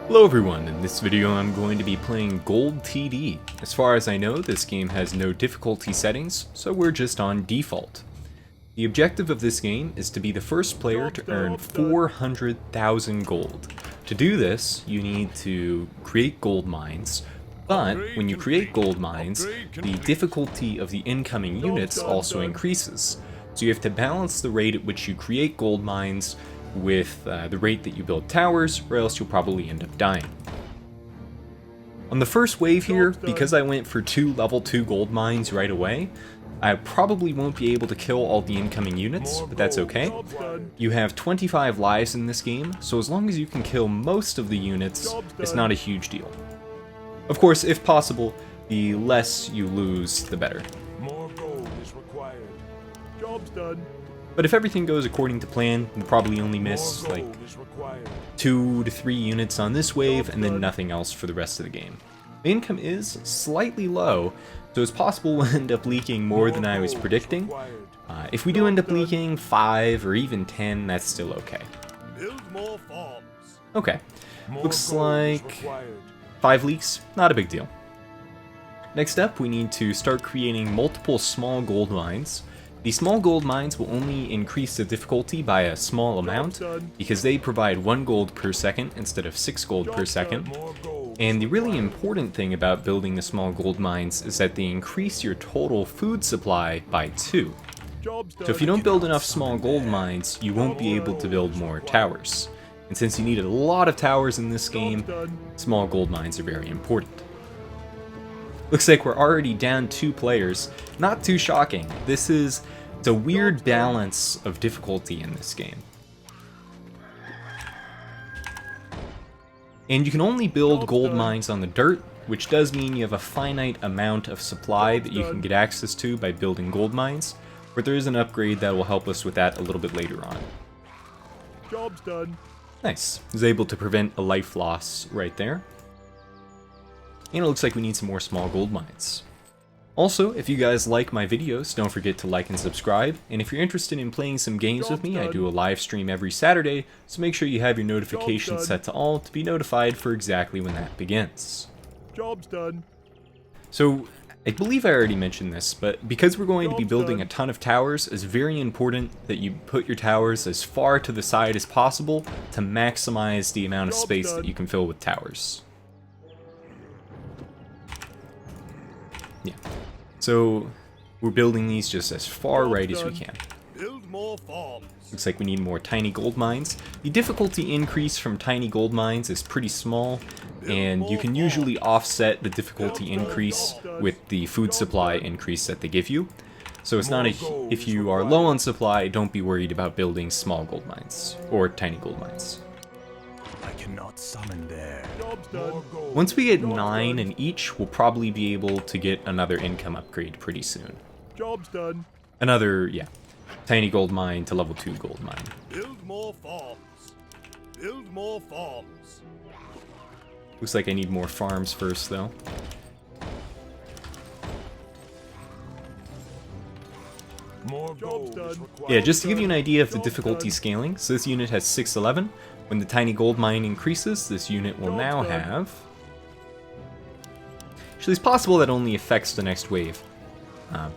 Hello everyone, in this video I'm going to be playing Gold TD. As far as I know, this game has no difficulty settings, so we're just on default. The objective of this game is to be the first player to earn 400,000 gold. To do this, you need to create gold mines, but when you create gold mines, the difficulty of the incoming units also increases. So you have to balance the rate at which you create gold mines with the rate that you build towers, or else you'll probably end up dying. On the first wave here, because I went for 2 level 2 gold mines right away, I probably won't be able to kill all the incoming units, but that's okay. You have 25 lives in this game, so as long as you can kill most of the units, it's not a huge deal. Of course, if possible, the less you lose, the better. More gold is required. Job's done. But if everything goes according to plan, we'll probably only miss like 2 to 3 units on this wave, and then nothing else for the rest of the game. The income is slightly low, so it's possible we'll end up leaking more than I was predicting. If we do end up leaking 5 or even 10, that's still okay. Build more farms. Okay, looks like 5 leaks, not a big deal. Next up, we need to start creating multiple small gold mines. The small gold mines will only increase the difficulty by a small amount, because they provide 1 gold per second instead of 6 gold per second. And the really important thing about building the small gold mines is that they increase your total food supply by 2. So if you don't build enough small gold mines, you won't be able to build more towers. And since you need a lot of towers in this game, small gold mines are very important. Looks like we're already down 2 players. Not too shocking. It's a weird balance of difficulty in this game. And you can only build gold mines on the dirt, which does mean you have a finite amount of supply that you can get access to by building gold mines, but there is an upgrade that will help us with that a little bit later on. Job's done. Nice. I was able to prevent a life loss right there. And it looks like we need some more small gold mines. Also, if you guys like my videos, don't forget to like and subscribe. And if you're interested in playing some games with me, I do a live stream every Saturday, so make sure you have your notifications set to all to be notified for exactly when that begins. Job's done. So, I believe I already mentioned this, but because we're going to be building a ton of towers, it's very important that you put your towers as far to the side as possible to maximize the amount of space that you can fill with towers. Yeah, so we're building these just as far right as we can. Build more farms. Looks like we need more tiny gold mines. The difficulty increase from tiny gold mines is pretty small, and you can usually offset the difficulty increase with the food supply increase that they give you. So it's not if you are low on supply, don't be worried about building small gold mines or tiny gold mines. I cannot summon there. Once we get 9 in each, we'll probably be able to get another income upgrade pretty soon. Job's done. Another, tiny gold mine to level 2 gold mine. Build more farms. Build more farms. Looks like I need more farms first, though. More gold is required. Yeah, just to give you an idea of the difficulty scaling, so this unit has 611. When the tiny gold mine increases, this unit will now have... Actually, it's possible that only affects the next wave.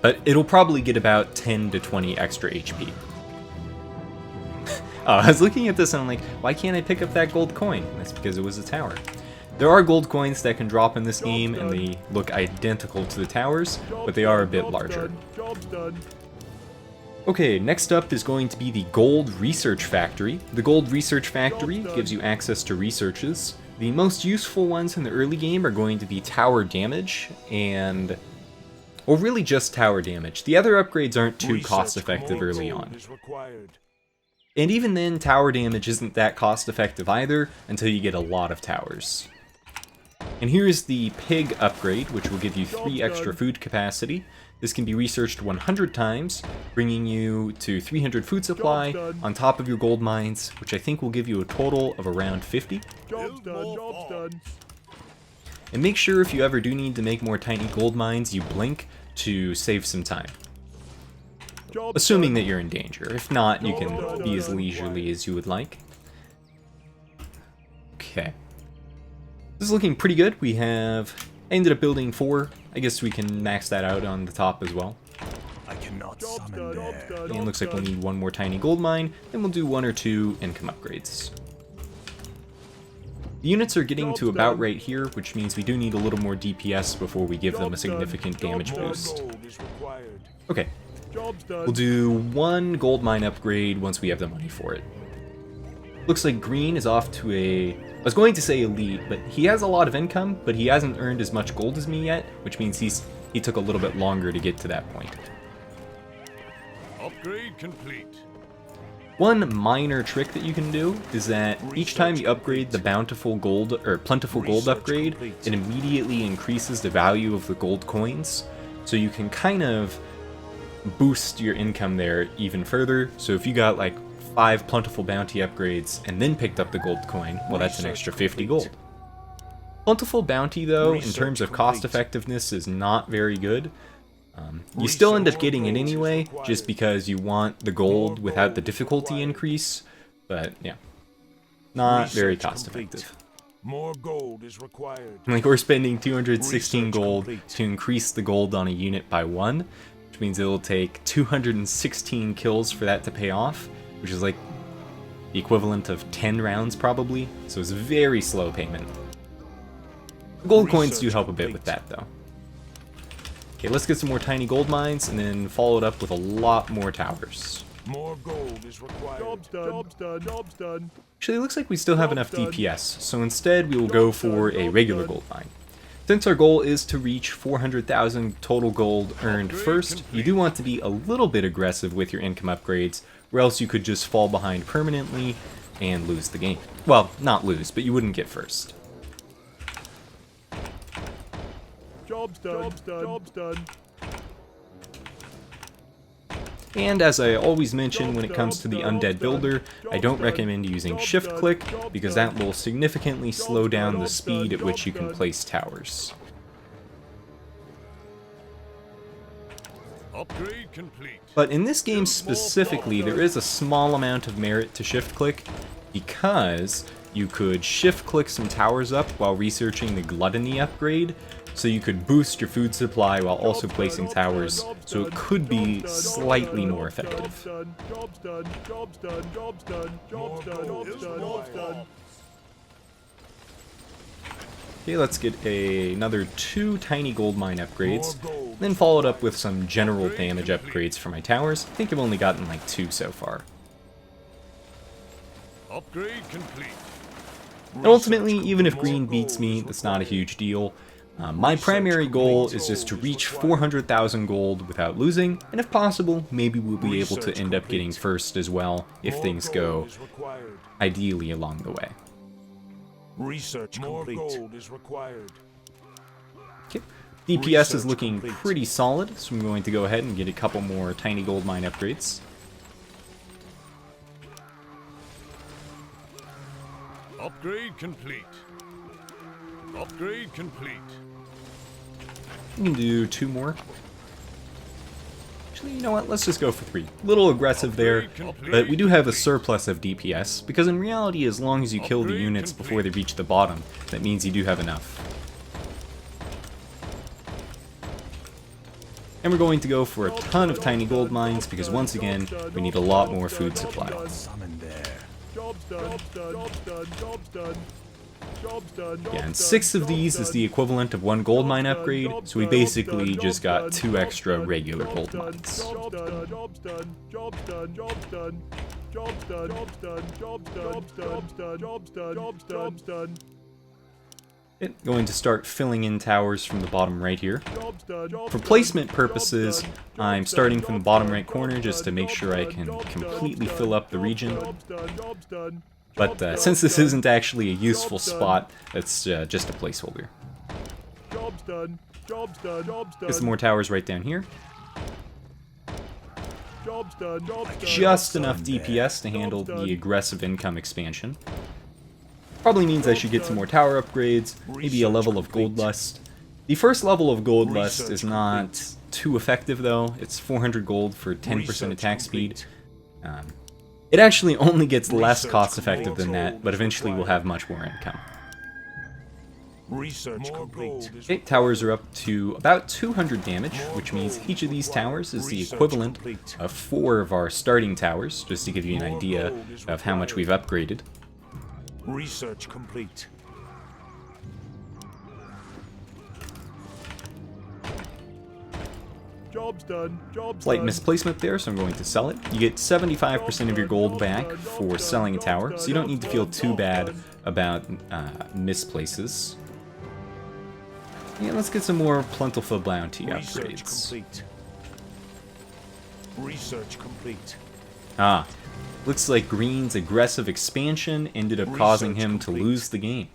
But it'll probably get about 10 to 20 extra HP. I was looking at this and I'm like, why can't I pick up that gold coin? And that's because it was a tower. There are gold coins that can drop in this game, and they look identical to the towers, but they are a bit larger. Job's done. Okay, next up is going to be the Gold Research Factory. The Gold Research Factory gives you access to researches. The most useful ones in the early game are going to be tower damage and... well, really just tower damage. The other upgrades aren't too cost-effective early on. And even then, tower damage isn't that cost-effective either until you get a lot of towers. And here's the Pig upgrade, which will give you 3 extra food capacity. This can be researched 100 times, bringing you to 300 food supply on top of your gold mines, which I think will give you a total of around 50. Job's done. Job's done. And make sure if you ever do need to make more tiny gold mines, you blink to save some time. Assuming that you're in danger. If not, you can be as leisurely as you would like. Okay. This is looking pretty good. I ended up building 4. I guess we can max that out on the top as well. I cannot summon there. And looks like we'll need 1 more tiny gold mine, then we'll do 1 or 2 income upgrades. The units are getting to about right here, which means we do need a little more DPS before we give them a significant damage boost. Okay, we'll do 1 gold mine upgrade once we have the money for it. Looks like green is off to I was going to say elite, but he has a lot of income, but he hasn't earned as much gold as me yet, which means he took a little bit longer to get to that point. Upgrade complete. One minor trick that you can do is that each time you upgrade the bountiful gold or plentiful gold upgrade, it immediately increases the value of the gold coins. So you can kind of boost your income there even further. So if you got like 5 plentiful bounty upgrades and then picked up the gold coin, well, that's an extra 50 gold. Plentiful bounty though, in terms of cost effectiveness, is not very good. You still end up getting it anyway, just because you want the gold without the difficulty increase, but yeah, not very cost effective. More gold is required. Like, we're spending 216 gold to increase the gold on a unit by 1, which means it'll take 216 kills for that to pay off, which is like the equivalent of 10 rounds probably, so it's a very slow payment. Gold coins do help a bit with that though. Okay, let's get some more tiny gold mines, and then follow it up with a lot more towers. More gold is required. Job's done. Job's done. Job's done. Actually, it looks like we still have enough DPS, so instead we will go for a regular gold mine. Since our goal is to reach 400,000 total gold earned first, you do want to be a little bit aggressive with your income upgrades, or else you could just fall behind permanently and lose the game. Well, not lose, but you wouldn't get first. Job's done. Job's done. Job's done. And as I always mention when it comes to the undead builder, I don't recommend using shift click because that will significantly slow down the speed at which you can place towers. Upgrade complete. But in this game specifically, there is a small amount of merit to shift click because you could shift click some towers up while researching the gluttony upgrade, so you could boost your food supply while also placing towers, so it could be slightly more effective. Okay, let's get another 2 tiny gold mine upgrades, then followed up with some general damage upgrades for my towers. I think I've only gotten like 2 so far. Upgrade complete. And ultimately, even if green beats me, that's not a huge deal. My primary goal is just to reach 400,000 gold without losing, and if possible, maybe we'll be able to end up getting first as well if things go ideally along the way. Research complete. More gold is required. Okay. DPS is looking pretty solid, so I'm going to go ahead and get a couple more tiny gold mine upgrades. Upgrade complete. Upgrade complete. We can do 2 more. Actually, you know what? Let's just go for 3. A little aggressive there, but we do have a surplus of DPS, because in reality, as long as you kill the units before they reach the bottom, that means you do have enough. And we're going to go for a ton of tiny gold mines, because once again, we need a lot more food supply. Job's done. Job's done. Job's done. Yeah, and 6 of these is the equivalent of 1 gold mine upgrade, so we basically just got 2 extra regular gold mines. Going to start filling in towers from the bottom right here. For placement purposes, I'm starting from the bottom right corner just to make sure I can completely fill up the region. But since this isn't actually a useful spot, it's just a placeholder. Get some more towers right down here. Just enough DPS to handle the aggressive income expansion. Probably means I should get some more tower upgrades, maybe a level of Gold Lust. The first level of Gold Lust is not too effective though. It's 400 gold for 10% attack speed. It actually only gets less cost effective than that, but eventually we'll have much more income. Research complete. Okay, towers are up to about 200 damage, which means each of these towers is the equivalent of 4 of our starting towers, just to give you an idea of how much we've upgraded. Research complete. Job's done. Job's Slight done. misplacement there, so I'm going to sell it. You get 75% of your gold back for selling a tower, so you don't need to feel too bad about misplaces. Yeah, let's get some more plentiful bounty Research upgrades. complete. Research complete. Ah, looks like Green's aggressive expansion ended up causing him to lose the game.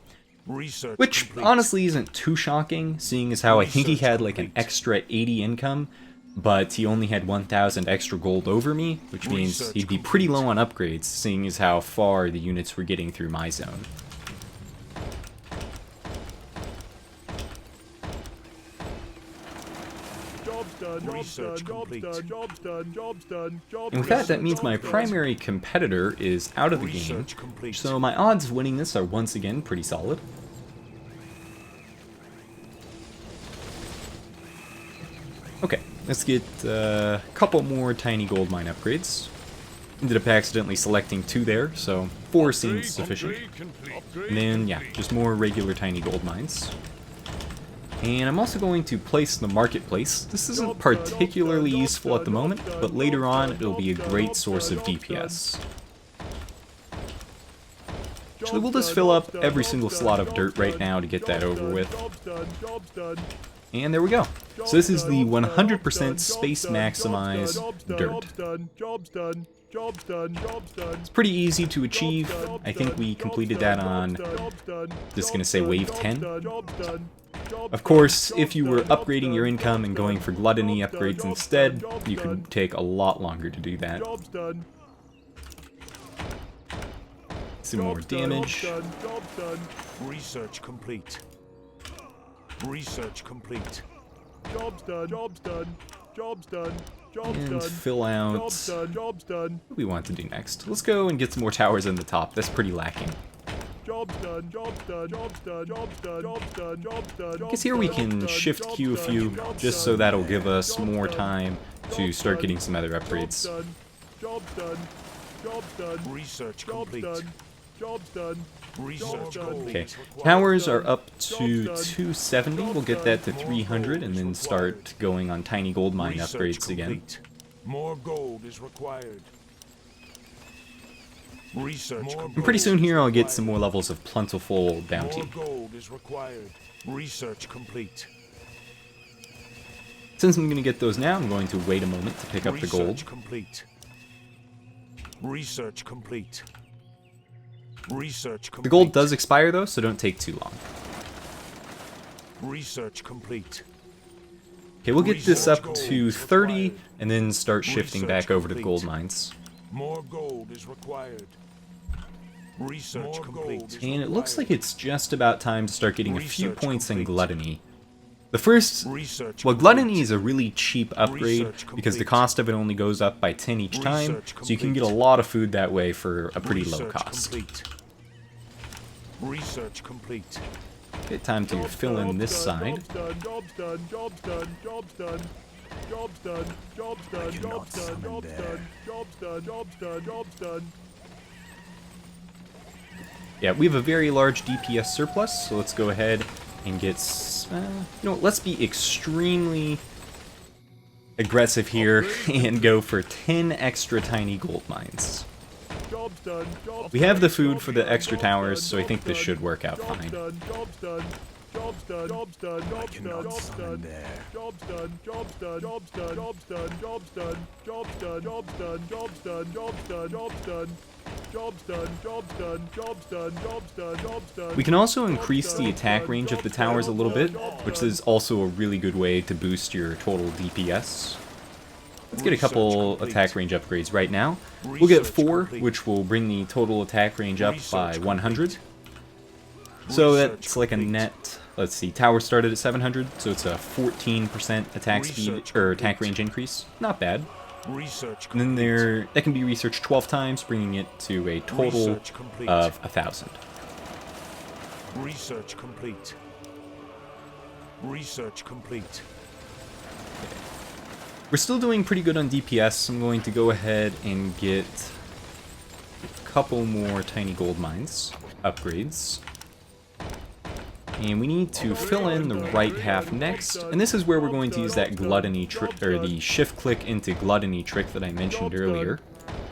Research Which complete. honestly isn't too shocking, seeing as how I think he had like an extra 80 income, but he only had 1,000 extra gold over me, which means he'd be pretty low on upgrades, seeing as how far the units were getting through my zone. Job's done. Job's Research done. Job's complete. done. Job's done. Job's done. Job's And with done. that means my Job's done. primary competitor is out of the game, Research complete. so my odds of winning this are once again pretty solid. Okay, let's get a couple more tiny gold mine upgrades. Ended up accidentally selecting 2 there, so 4 seems sufficient. And then, yeah, just more regular tiny gold mines. And I'm also going to place the marketplace. This isn't particularly useful at the moment, but later on it'll be a great source of DPS. Actually, we'll just fill up every single slot of dirt right now to get that over with. Job's done. Job's done. And there we go. So this is the 100% space maximized dirt. Job's done. Job's done. Job's done. Job's done. It's pretty easy to achieve. I think we completed that on, just gonna say wave 10. Of course, if you were upgrading your income and going for gluttony upgrades instead, you could take a lot longer to do that. Job's done. Some more damage. Job's done. Research complete. Research complete. Job's done. Job's done. Job's done. Job's And done. fill out Job's done. Job's done. what we want to do next. Let's go and get some more towers in the top. That's pretty lacking. Job's done. Job's done. Job's done. Job's done. Job's done. Job's done. I guess here we can shift queue a few, just so that'll give us more time to start getting some other upgrades. Job's done. Job's done. Research Job's complete. done. Job's done. Research done. complete. Okay, towers are up to 270. We'll get that to 300 and then start going on tiny gold mine Research upgrades again. complete. More gold is required. Research complete. And pretty soon here I'll get some more levels of plentiful bounty. More gold is required. Research complete. Since I'm going to get those now, I'm going to wait a moment to pick up the gold. Research complete. Research complete. Research complete. The gold does expire though, so don't take too long. Research complete. Okay, we'll get this up to 30 and then start shifting back over to the gold mines. More gold is required. Research complete. And it looks like it's just about time to start getting a few points in gluttony. The first, Research well, complete. gluttony is a really cheap upgrade Research because the complete. cost of it only goes up by 10 each time, Research so you can get a complete. lot of food that way for a pretty low Research cost. complete. Research complete. Okay, time to fill in this side. Job's done. Job's done. Job's done. Job's done. Job's done. Job's done. Job's done. Job's done. Job's done. Job's done. Yeah, we have a very large DPS surplus, so let's go ahead and get... you know, let's be extremely aggressive here and go for 10 extra tiny gold mines. Job's done. Job's We have the done. food Job's for the done. extra Job's towers, done. so I think Job's this done. should work out Job's fine. done. Job's done. Job's done. Job's done. Job's done. Job's done. Job's done. Job's done. Job's done. Job's done. Job's done. Job's done. Jobs done. Jobs done. Jobs done. Jobs done. Jobs done. Jobs done. Jobs done. Jobs done. Jobs done. We can also increase the attack range of the towers a little bit, which is also a really good way to boost your total DPS. Let's get a couple attack range upgrades right now. We'll get 4, which will bring the total attack range up by 100. So that's like a net, let's see, tower started at 700, so it's a 14% attack speed, or attack range increase. Not bad. Research And then that can be researched 12 times, bringing it to a total Research complete. of 1,000. Research complete. Research complete. We're still doing pretty good on DPS. I'm going to go ahead and get a couple more tiny gold mines upgrades. And we need to fill in the right half next. And this is where we're going to use that gluttony trick, or the shift click into gluttony trick that I mentioned earlier.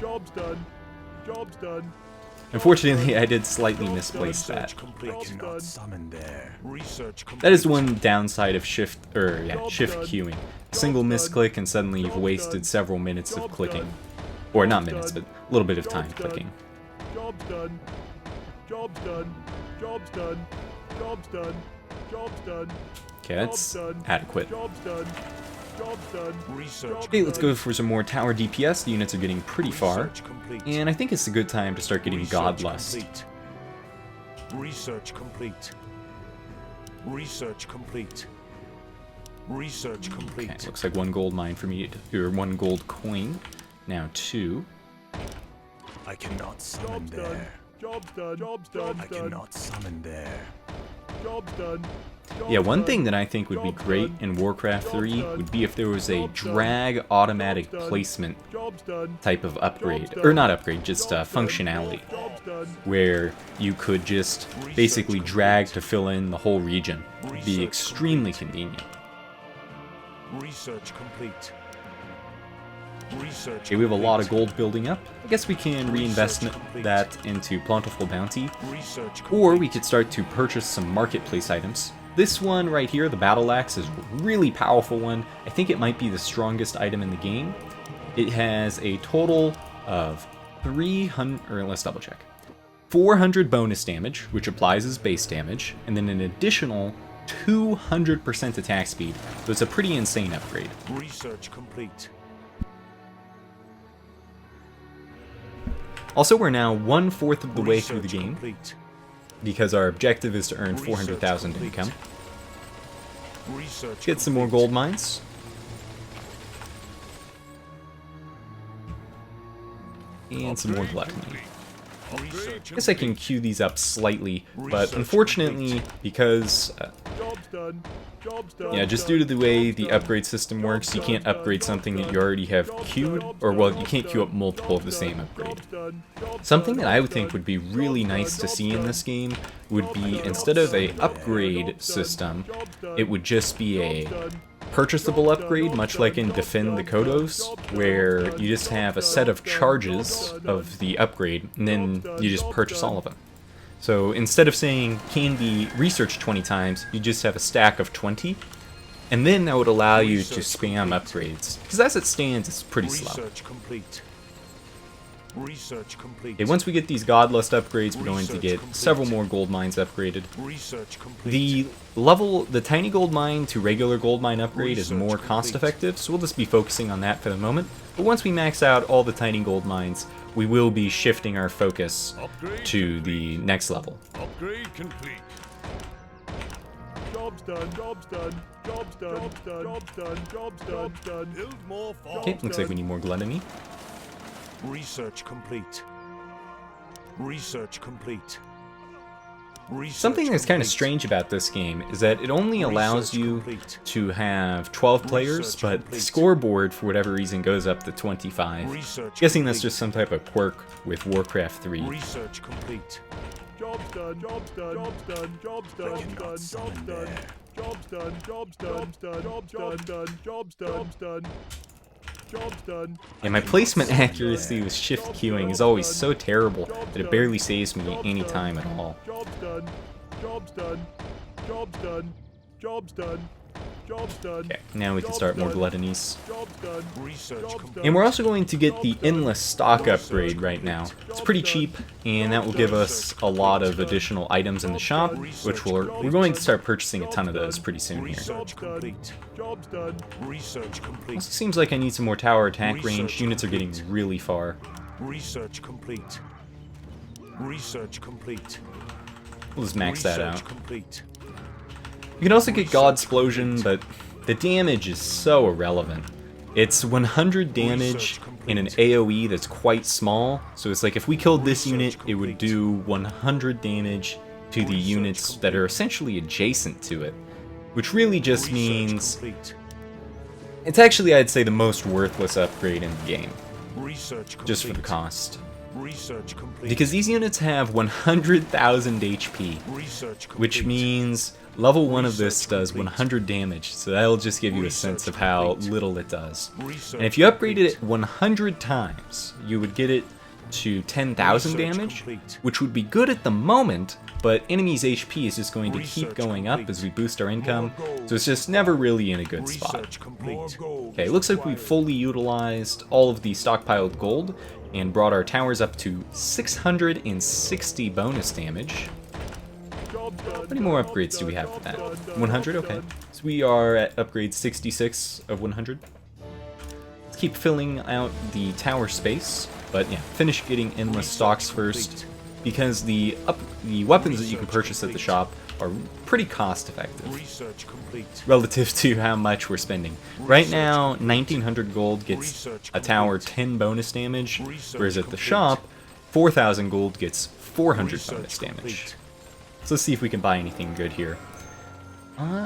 Job's done. Job's done. Unfortunately, I did slightly misplace that. Research complete. Done. Summon there. Research complete. That is one downside of shift queuing. Single misclick and suddenly you've wasted several minutes of clicking. Or not minutes, but a little bit of time clicking. Job's done. Job's done. Job's done. Job's done. Job's done. Okay, that's adequate. Job's done. Job's done. Research. Okay, let's go for some more tower DPS. The units are getting pretty far. Research complete. And I think it's a good time to start getting Godlust. Complete. Research complete. Research complete. Research complete. Okay, looks like one gold mine for me, or one gold coin. Now 2. I cannot summon Job's done. there. Job's done. Job's done. I cannot summon there. Job's done. Yeah, one thing that I think would be great in Warcraft 3 would be if there was a drag automatic placement Job's done. type of upgrade. Or not upgrade, just functionality. Job's done. Where you could just basically drag to fill in the whole region. It'd be extremely convenient. Research complete. Research. Okay, we have a lot of gold building up. I guess we can reinvest that into Plentiful Bounty. Research Or we could start to purchase some marketplace items. This one right here, the Battle Axe, is a really powerful one. I think it might be the strongest item in the game. It has a total of 300, or let's double check. 400 bonus damage, which applies as base damage, and then an additional 200% attack speed. So it's a pretty insane upgrade. Research complete. Also, we're now 1/4 of the way through the Research game, complete. because our objective is to earn Research 400,000 complete. income. Research Get some more complete. gold mines. And some more gluttony. Research I guess I can queue these up slightly, but unfortunately, because, Job's done. Job's done. yeah, just due to the way the upgrade system works, you can't upgrade something that you already have queued, or well, you can't queue up multiple of the same upgrade. Something that I would think would be really nice to see in this game would be, instead of a upgrade system, it would just be a purchasable upgrade, much like in Defend the Kodos, where you just have a set of charges of the upgrade, and then you just purchase all of them. So instead of saying can be researched 20 times, you just have a stack of 20, and then that would allow you to spam upgrades. Because as it stands, it's pretty slow. Research complete. Research complete. Okay, once we get these Godlust upgrades, we're going to get several more gold mines upgraded. Research complete. The tiny gold mine to regular gold mine upgrade is more cost effective, so we'll just be focusing on that for the moment. But once we max out all the tiny gold mines, we will be shifting our focus to the next level. Upgrade complete. Job's done. Job's done. Job's done. Job's done. Job's done. Job's done. Done. Build more farms. Okay, looks like we need more gluttony. Research complete. Research complete. Research Something that's kind of complete. strange about this game is that it only allows Research you complete. to have 12 players, Research but the complete. scoreboard, for whatever reason, goes up to 25. Research Guessing that's complete. just some type of quirk with Warcraft 3. Research complete. Job's done. Job's done. Job's done. Job's done. Job's done. Job's done. Job's done. Jobs done. Jobs done. Jobs done. Jobs done. And my placement accuracy with shift queuing is always so terrible that it barely saves me any time at all. Job's done. Job's done. Job's done. Jobs done. Jobs done. Okay, now we can start more gluttonies. Job's done. Research complete. And we're also going to get the endless stock upgrade right now. It's pretty cheap, and that will give us a lot of additional items in the shop, which we're going to start purchasing a ton of those pretty soon here. Research complete. Job's done. Research complete. Also seems like I need some more tower attack range. Units are getting really far. Research complete. Research complete. We'll just max that Research out. complete. You can also get Godsplosion, but the damage is so irrelevant. It's 100 damage in an AoE that's quite small, so it's like if we killed this unit, it would do 100 damage to the units that are essentially adjacent to it. which really just means Complete. it's actually, I'd say, the most worthless upgrade in the game, Research complete. just for the cost. Research complete. Because these units have 100,000 HP, Research complete. which means level 1 of this does 100 damage, so that'll just give you a sense of how little it does. Research And if you upgraded complete. it 100 times, you would get it to 10,000 Research damage, complete. which would be good at the moment, but enemies' HP is just going to keep Research going up complete. as we boost our income, More gold. so it's just never really in a good spot. Research complete. Okay, looks like we fully utilized all of the stockpiled gold and brought our towers up to 660 bonus damage. How many more upgrades do we have for that? 100? Okay. So we are at upgrade 66 of 100. Let's keep filling out the tower space, but yeah, finish getting endless stocks first, because the weapons that you can purchase at the shop are pretty cost effective Research complete. relative to how much we're spending. Right now, 1900 gold gets a tower 10 bonus damage, whereas at the shop, 4000 gold gets 400 bonus damage. So let's see if we can buy anything good here.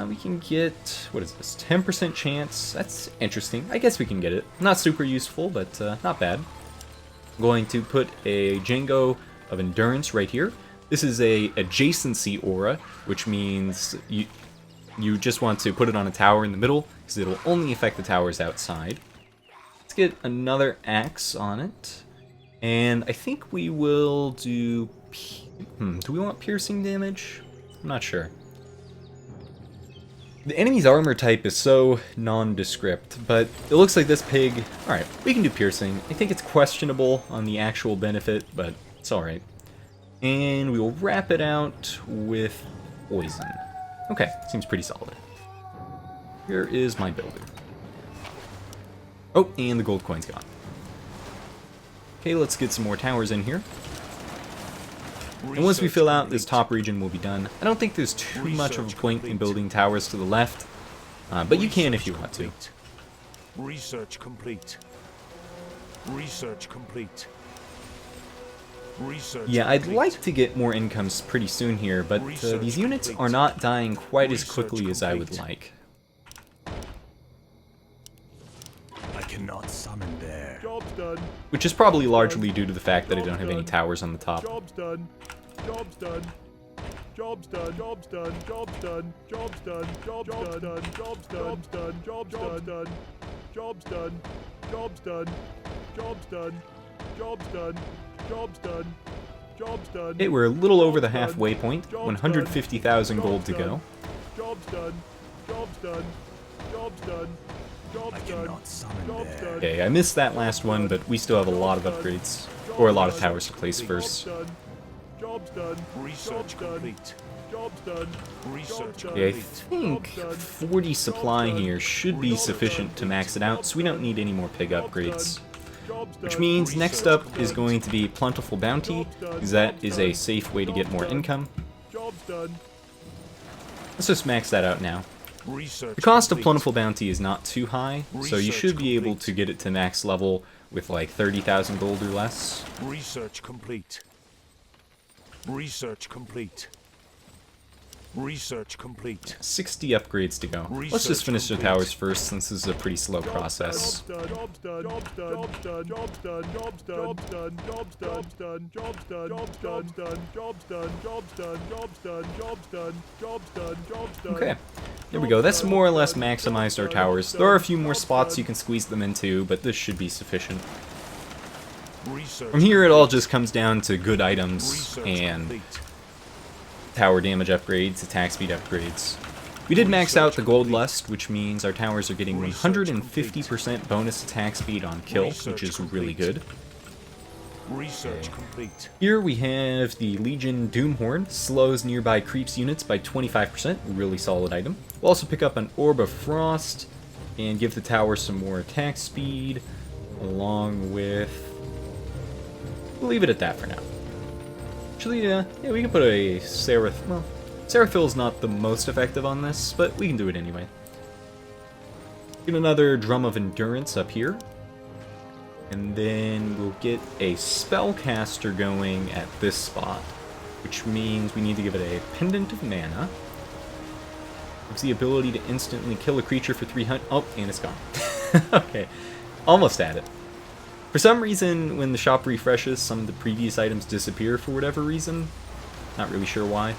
We can get, what is this, 10% chance. That's interesting. I guess we can get it. Not super useful, but not bad. I'm going to put a Django of Endurance right here. This is a adjacency aura, which means you just want to put it on a tower in the middle, because it'll only affect the towers outside. Let's get another axe on it. And I think we will do... do we want piercing damage? I'm not sure. The enemy's armor type is so nondescript, but it looks like this pig... Alright, we can do piercing. I think it's questionable on the actual benefit, but it's alright. And we will wrap it out with poison. Okay, seems pretty solid. Here is my builder. Oh, and the gold coin's gone. Okay, let's get some more towers in here. And once we fill out this top region, we'll be done. I don't think there's too much of a point in building towers to the left, but you can if you want to. Research complete. Research complete. Research Yeah, I'd complete. like to get more incomes pretty soon here, but these units are not dying quite as quickly as I would like. I cannot summon there. Job's done. Which is probably largely due to the fact that I don't have any towers on the top. Job's done. Job's done. Job's done. Job's done. Job's done. Job's done. Job's done. Job's done. Job's done. Job's done. Job's done. Job's done. Job's done. Job's done. Job's done. Okay, we're a little over the halfway point. 150,000 gold to go. Job's done. Job's done. Job's done. Job's done. Job's done. Okay, I missed that last one, but we still have a lot of upgrades, or a lot of towers to place first. Job's done. Research complete. Job's done. Research Okay, I complete. think 40 supply here should be sufficient to max it out, so we don't need any more pig upgrades. Which means next up is going to be Plentiful Bounty, because that is a safe way to get more income. Job's done. Let's just max that out now. Research The cost of complete. Plentiful Bounty is not too high, so you should be able to get it to max level with like 30,000 gold or less. Research complete. Research complete. Research complete. 60 upgrades to go. Let's just finish the towers first, since this is a pretty slow process. Job's done. Job's done. Job's done. Job's done. Job's done. Job's done. Job's done. Job's done. Job's done. Job's done. Job's done. Job's done. Job's done. Job's done. Okay, there we go. That's more or less maximized our towers. There are a few more spots you can squeeze them into, but this should be sufficient. Research From here, it all just comes down to good items Research and complete. tower damage upgrades, attack speed upgrades. We did max out the Gold Lust, which means our towers are getting 150% bonus attack speed on kill, which is really good. Research complete. Here we have the Legion Doomhorn, slows nearby creeps units by 25%, really solid item. We'll also pick up an Orb of Frost, and give the tower some more attack speed, along with... We'll leave it at that for now. Actually, yeah, we can put a Seraph... Well, Seraphil's not the most effective on this, but we can do it anyway. Get another Drum of Endurance up here. And then we'll get a Spellcaster going at this spot, which means we need to give it a Pendant of Mana. Gives the ability to instantly kill a creature for 300. Oh, and it's gone. Okay, almost at it. For some reason, when the shop refreshes, some of the previous items disappear for whatever reason. Not really sure why.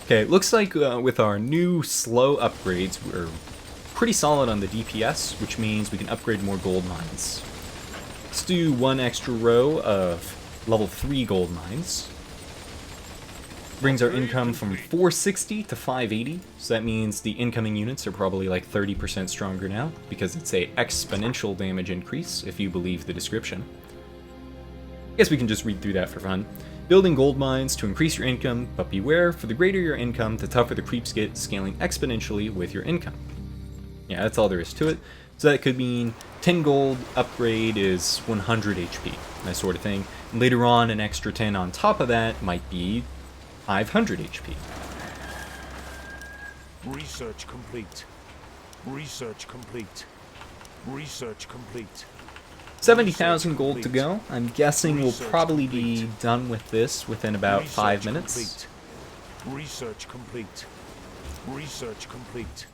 Okay, it looks like with our new slow upgrades, we're pretty solid on the DPS, which means we can upgrade more gold mines. Let's do one extra row of level 3 gold mines. Brings our income from 460 to 580, so that means the incoming units are probably like 30% stronger now, because it's a exponential damage increase, if you believe the description. I guess we can just read through that for fun. Building gold mines to increase your income, but beware, for the greater your income, the tougher the creeps get, scaling exponentially with your income. Yeah, that's all there is to it. So that could mean 10 gold upgrade is 100 HP, that sort of thing. And later on, an extra 10 on top of that might be 500 HP. Research complete. Research complete. Research complete. 70,000 gold to go. I'm guessing we'll probably be done with this within about 5 minutes. Research complete. Research complete.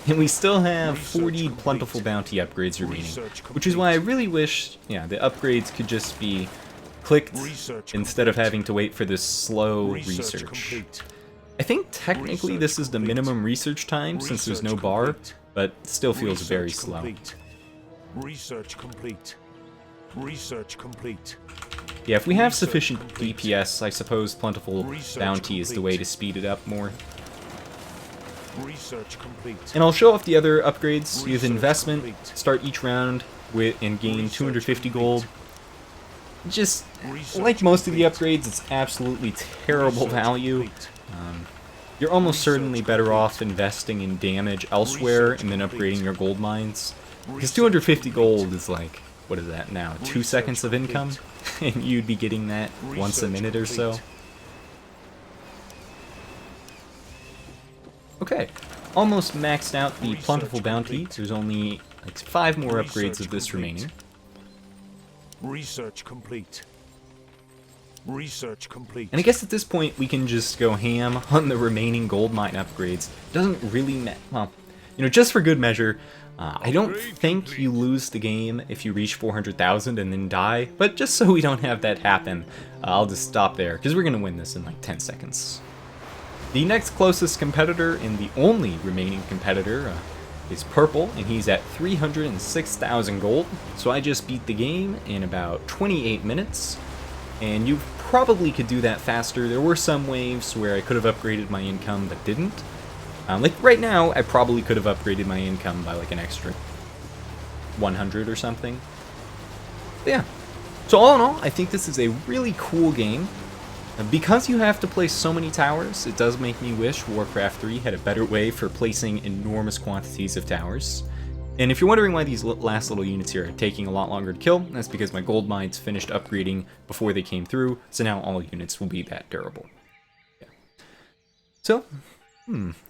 And we still have 40 plentiful bounty upgrades remaining, which is why I really wish, yeah, the upgrades could just be clicked instead of having to wait for this slow research. I think technically this is the minimum research time since there's no bar, but it still feels very slow. Research complete. Research complete. Yeah, if we have sufficient DPS, I suppose plentiful bounty is the way to speed it up more. Research complete. And I'll show off the other upgrades. Use investment, start each round with and gain 250 gold. Just like most of the upgrades, it's absolutely terrible value. You're almost certainly better off investing in damage elsewhere and then upgrading your gold mines. Because 250 gold is like, what is that now, 2 seconds of income? And you'd be getting that once a minute or so. Okay, almost maxed out the plentiful bounty. There's only like 5 more upgrades of this remaining. Research complete. Research complete. And I guess at this point we can just go ham on the remaining gold mine upgrades. It doesn't really matter. Well, you know, just for good measure, I don't think you lose the game if you reach 400,000 and then die, but just so we don't have that happen, I'll just stop there, because we're going to win this in like 10 seconds. The next closest competitor, and the only remaining competitor, is purple, and he's at 306,000 gold, so I just beat the game in about 28 minutes, and you probably could do that faster. There were some waves where I could have upgraded my income but didn't. Like right now, I probably could have upgraded my income by like an extra 100 or something. But yeah, so all in all, I think this is a really cool game. Because you have to place so many towers, it does make me wish Warcraft 3 had a better way for placing enormous quantities of towers. And if you're wondering why these last little units here are taking a lot longer to kill, that's because my gold mines finished upgrading before they came through, so now all units will be that durable. Yeah. So,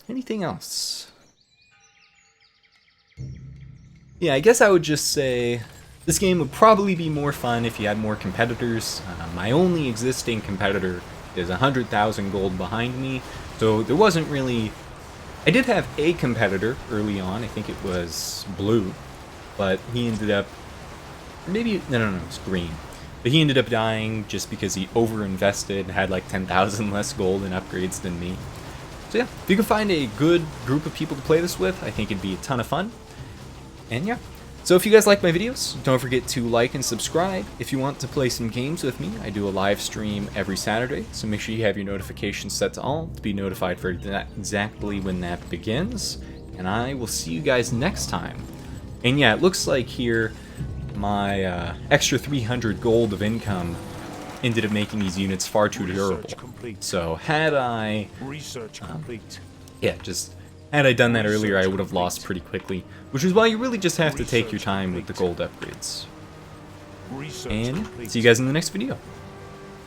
anything else? Yeah, I guess I would just say this game would probably be more fun if you had more competitors. My only existing competitor is 100,000 gold behind me, so there wasn't really... I did have a competitor early on, I think it was blue, but he ended up... Maybe... No, it was green. But he ended up dying just because he overinvested and had like 10,000 less gold and upgrades than me. So yeah, if you can find a good group of people to play this with, I think it'd be a ton of fun. And yeah. So if you guys like my videos, don't forget to like and subscribe. If you want to play some games with me, I do a live stream every Saturday, so make sure you have your notifications set to all to be notified for exactly when that begins. And I will see you guys next time. And yeah, it looks like here my extra 300 gold of income ended up making these units far too durable. So had I... had I done that earlier, I would have lost pretty quickly, which is why you really just have to take your time with the gold upgrades. And see you guys in the next video.